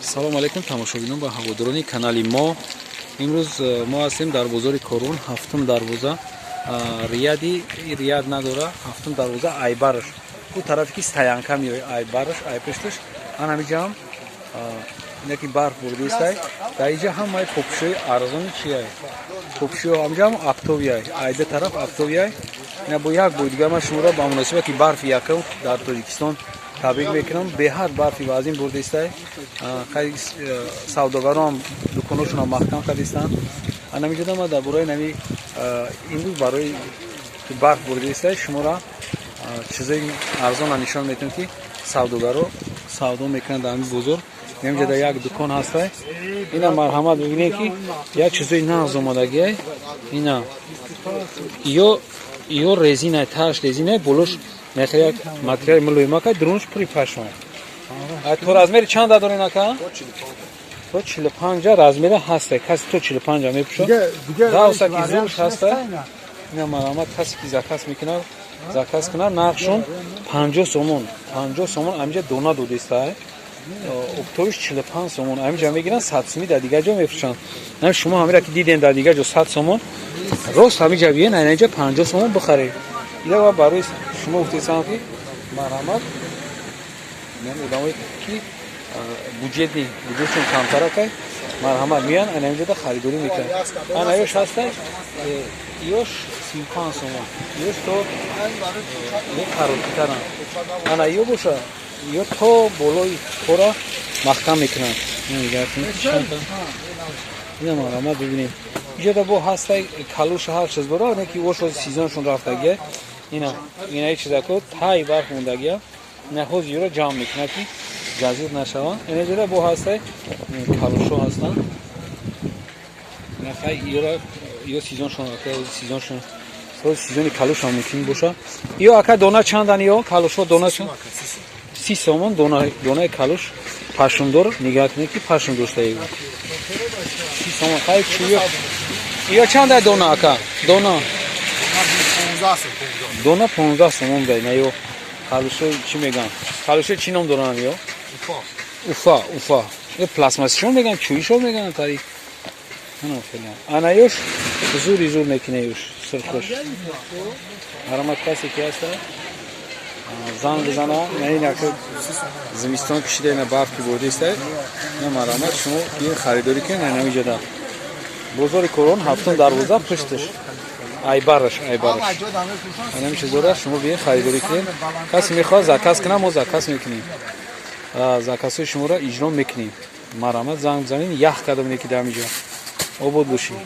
салом алейкум тамошобинон ба ҳаводорони канали мо. имрӯз мо ҳастем дар бозори корун, ҳафтум дарвоза, рияд надора, ҳафтум дарвоза айбарш. Бу тарафи ки стоянка меояд айбарш, айпешташ анамиҷам инаки барф бурда истай. Дар инҷа ҳамаи попшои арзони чияй. Попшои ҳамҷам аптовияй, айда тараф аптовияй. Ина бо як бой дигар ман шуморо ба муносибати ки барфи якам дар Тоҷикистон табрик мекунам. Беҳад барфи вазин бурда истай. Хайли савдогарон дуконошонам маҳкам кардистанд. Анамиҷода ма дар бораи нами имрӯз барои барф бурда истай шуморо чизои арзона нишон метавам ки савдогаро савдо мекунанд дар ҳамин бозор. Меамҷода як дукон ҳастай. Ина марҳамат бибинед ки як чизои нағз омадагиай. Ина ё резинай, таш резинай, болош мехоҳад як материали мулоимака, друнш пури пашма. То размери чанд доред нака? То 45 размери ҳастай. Каси то 45 мепушад. Равса ки зуш ҳастай. Ина марҳамат касе ки заказ мекунад, заказ кунад, нақшон 50 сомон. 50 сомон амҷа дона додистай. Октовиш 45 сомон. Амҷа мегиранд 100 сомон дар дигар ҷо мефурӯшанд. Ҳам шумо ҳамира ки диден дар дигар ҷо 100 сомон. Рост ҳамиҷа биен, айнаҷа 50 сомон бихаред. Ина ва барои шумо гуфтесам ки марҳамат мен одамое ки буҷетшон камтар акай марҳамат меян айнаҷода харидорӣ мекунанд. Ана ёш ҳастай, ёш 35 сомон. Ёш то ё каротитаранд. Ана ё боша, ё то болои пора маҳкам мекунанд. Ина марҳамат бибинед. Инҷода бо ҳастай калуша ҳар чиз бора, не ки ошо сезоншон рафтагия. Ина чизако тай барф мондагия. Ина ҳоз ёро ҷамъ мекунад ки ҷазир нашаванд. Инҷода бо ҳастай калушо ҳастанд. Ина хай ёро ё сезоншон сезоншон сезони калуш ҳам мумкин боша. Ё ака дона чандан ё калушо дона чанд? 30 сомон донаи калуш пашмдор, нигоҳ кунед ки пашм доштаи. 30 сомон хай чуё. Ё чанда дона ака? Дона 15 сомон дай на ё калушо чӣ меган? Калушо чӣ ном доранд ё? Уфа. Ё пластмассишон меган, чӯишо меган тари. Ана ёш зури зур мекуне ёш сирхош. Марҳамат касе ки ҳаста занг бизана, ин як зимистон кишида ина барф ки бурда истай. Ина марҳамат шумо биен харидорӣ кунед намиҷода. Бозори Корон ҳафтум дарвоза пушташ. Айбараш. Ана чизора шумо биен харидорӣ кунед. Касе мехоҳад заказ кунад, мо заказ мекунем. Заказҳои шуморо иҷро мекунем. Марҳамат занг бизанед, ях карда бинед ки дар ҳамин ҷо. Обод бошед.